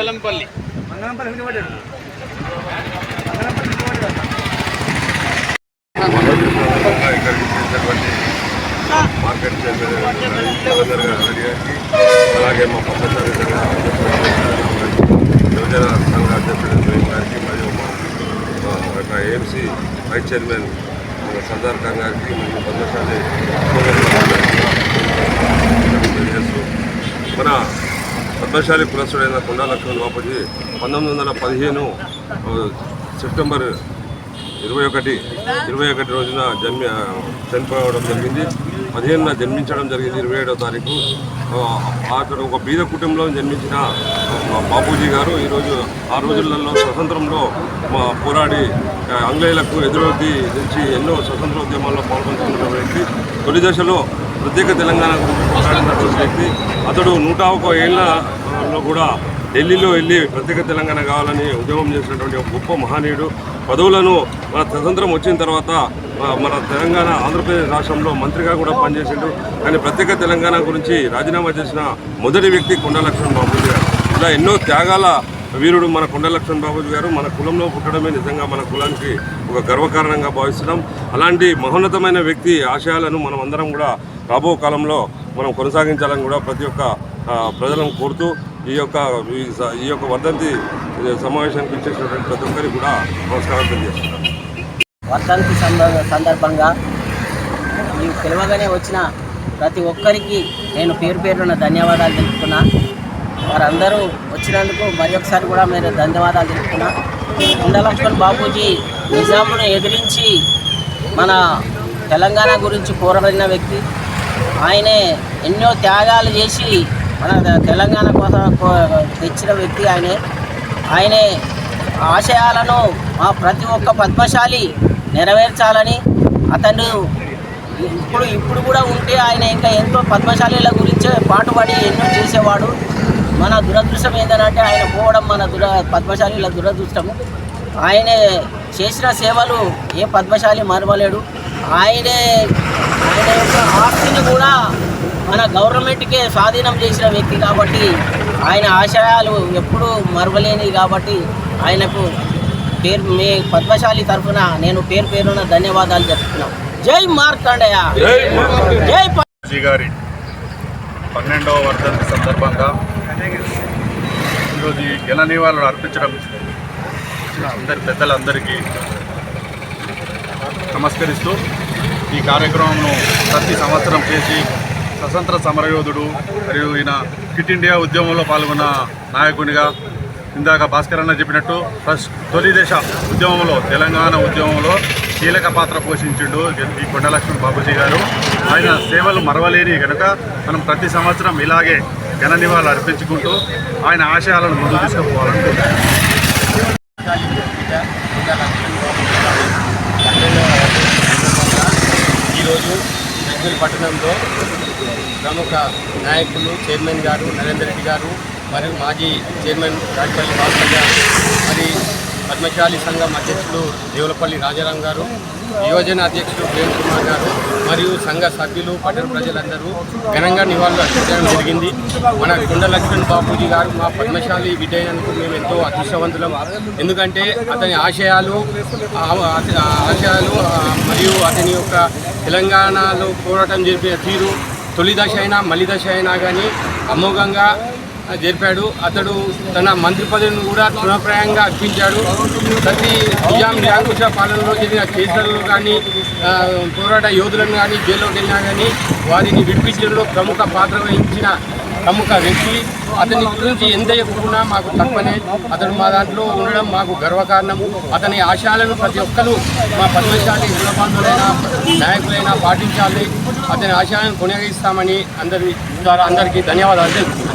Mangalampalli market అలాగే మా పద్ధతి యువజన సంఘ అధ్యక్షుడు గారికి మరియు మా AMC vice chairman Sardar Khan గారికి మరియు పద్మశాలి తెలియజేస్తూ మన పద్మశాలి కులస్తుడైన కొండా లక్ష్మణ్ బాపూజీ 1915 సెప్టెంబర్ 21 రోజున చనిపోవడం జరిగింది. 15న జన్మించడం జరిగింది. 27వ తారీఖు అతడు ఒక బీద కుటుంబంలో జన్మించిన బాపూజీ గారు ఈరోజు ఆ రోజులలో స్వతంత్రంలో పోరాడి ఆంగ్లేయులకు ఎదురొడ్డి నుంచి ఎన్నో స్వతంత్రోద్యమాల్లో పాల్గొంటున్న వ్యక్తి. తొలి దశలో ప్రత్యేక తెలంగాణ గురించి పోరాడినటువంటి వ్యక్తి. అతడు 101 ఏళ్లలో కూడా ఢిల్లీలో వెళ్ళి ప్రత్యేక తెలంగాణ కావాలని ఉద్యమం చేసినటువంటి ఒక గొప్ప మహనీయుడు. పదవులను మన స్వతంత్రం వచ్చిన తర్వాత మన తెలంగాణ ఆంధ్రప్రదేశ్ రాష్ట్రంలో మంత్రిగా కూడా పనిచేసిండు. కానీ ప్రత్యేక తెలంగాణ గురించి రాజీనామా చేసిన మొదటి వ్యక్తి కొండా లక్ష్మణ్ బాపూజీ గారు. ఇలా ఎన్నో త్యాగాల వీరుడు మన కొండా లక్ష్మణ్ బాపూజీ గారు. మన కులంలో పుట్టడమే నిజంగా మన కులానికి ఒక గర్వకారణంగా భావిస్తున్నాం. అలాంటి మహోన్నతమైన వ్యక్తి ఆశయాలను మనం అందరం కూడా రాబో కాలంలో మనం కొనసాగించాలని కూడా ప్రతి ఒక్క ప్రజలను కోరుతూ ఈ యొక్క వర్ధంతి సమావేశానికి ఇచ్చేసినటువంటి ప్రతి ఒక్కరికి కూడా నమస్కారం తెలియజేస్తున్నాను. వర్ధంతి సందర్భంగా మీకు పిలవగానే వచ్చిన ప్రతి ఒక్కరికి నేను పేరున ధన్యవాదాలు తెలుపుతున్నా. వారందరూ వచ్చినందుకు మరి ఒకసారి కూడా మీరు ధన్యవాదాలు తెలుపుతున్నా. కొండా లక్ష్మణ్ బాపూజీ నిజామును ఎదిరించి మన తెలంగాణ గురించి పోరాడిన వ్యక్తి. ఆయనే ఎన్నో త్యాగాలు చేసి మన తెలంగాణ కోసం తెచ్చిన వ్యక్తి ఆయనే ఆశయాలను మా ప్రతి ఒక్క పద్మశాలి నెరవేర్చాలని అతను ఇప్పుడు కూడా ఉంటే ఆయన ఇంకా ఎంతో పద్మశాలీల గురించే పాటుపడి ఎన్నో చేసేవాడు. మన దురదృష్టం ఏంటంటే ఆయన పోవడం మన పద్మశాలీల దురదృష్టము. ఆయనే చేసిన సేవలు ఏ పద్మశాలి మరవలేడు. ఆయన యొక్క ఆస్తిని కూడా మన గవర్నమెంట్కే స్వాధీనం చేసిన వ్యక్తి కాబట్టి ఆయన ఆశయాలు ఎప్పుడూ మరవలేనివి కాబట్టి ఆయనకు మీ పద్మశాలి తరఫున నేను పేరున ధన్యవాదాలు చెప్తున్నాను. జై మార్కండేయ. జై బాపూజీ గారి 12వ వర్ధంతి సందర్భంగా ఈరోజు ఈ ఘన నివాళులు అర్పించడం అందరి పెద్దలందరికీ నమస్కరిస్తూ ఈ కార్యక్రమంను ప్రతి సంవత్సరం చేసి స్వతంత్ర సమరయోధుడు మరియు ఈయన క్విట్ ఇండియా ఉద్యమంలో పాల్గొన్న నాయకునిగా ఇందాక భాస్కర్ అన్న చెప్పినట్టు తొలి దశ ఉద్యమంలో తెలంగాణ ఉద్యమంలో కీలక పాత్ర పోషించిండు ఈ కొండ లక్ష్మణ్ బాపూజీ గారు. ఆయన సేవలు మరవలేని కనుక మనం ప్రతి సంవత్సరం ఇలాగే ఘన నివాళులు అర్పించుకుంటూ ఆయన ఆశయాలను ముందుకు తీసుకుపోవాలనుకుంటున్నాం. ఈరోజు బెంగళూరు పట్టణంలో ప్రముఖ నాయకులు చైర్మన్ గారు నరేందర్ రెడ్డి గారు మరియు మాజీ చైర్మన్ రాజపల్లి భాస్కర్ గారు, మరి పద్మశాలి సంఘం అధ్యక్షుడు దేవులపల్లి రాజారాం గారు, యువజన అధ్యక్షుడు ప్రేమ్ కుమార్ గారు మరియు సంఘ సభ్యులు పట్టణ ప్రజలందరూ ఘనంగా నివాళులు అర్పించడం జరిగింది. మన కొండ లక్ష్మణ్ బాపూజీ గారు మా పద్మశాలి బిడ్డైనందుకు మేము ఎంతో అదృష్టవంతులం. ఎందుకంటే అతని ఆశయాలు మరియు అతని యొక్క తెలంగాణలో పోరాటం జరిపిన తీరు తొలి దశ అయినా మలి దశ అయినా కానీ అమోఘంగా జరిపాడు. అతడు తన మంత్రి పదవిని కూడా తృణప్రాయంగా అర్పించాడు. ప్రతి నియాంకుశ పాలనలో జరిగిన కేసులలో కానీ పోరాట యోధులను కానీ జైల్లోకి వెళ్ళినా కానీ వారిని విడిపించడంలో ప్రముఖ పాత్ర వహించిన ప్రముఖ వ్యక్తి. అతని గురించి ఎంత చెప్పుకున్నా మాకు తక్కువనే. అతడు మా దాంట్లో ఉండడం మాకు గర్వకారణం. అతని ఆశయాలను ప్రతి ఒక్కరూ మా పద్మశాలి కులబంధువులైనా నాయకులైనా పాటించాలి. అతని ఆశయాలను కొనసాగిస్తామని అందరికీ ధన్యవాదాలు తెలుపుతున్నాను.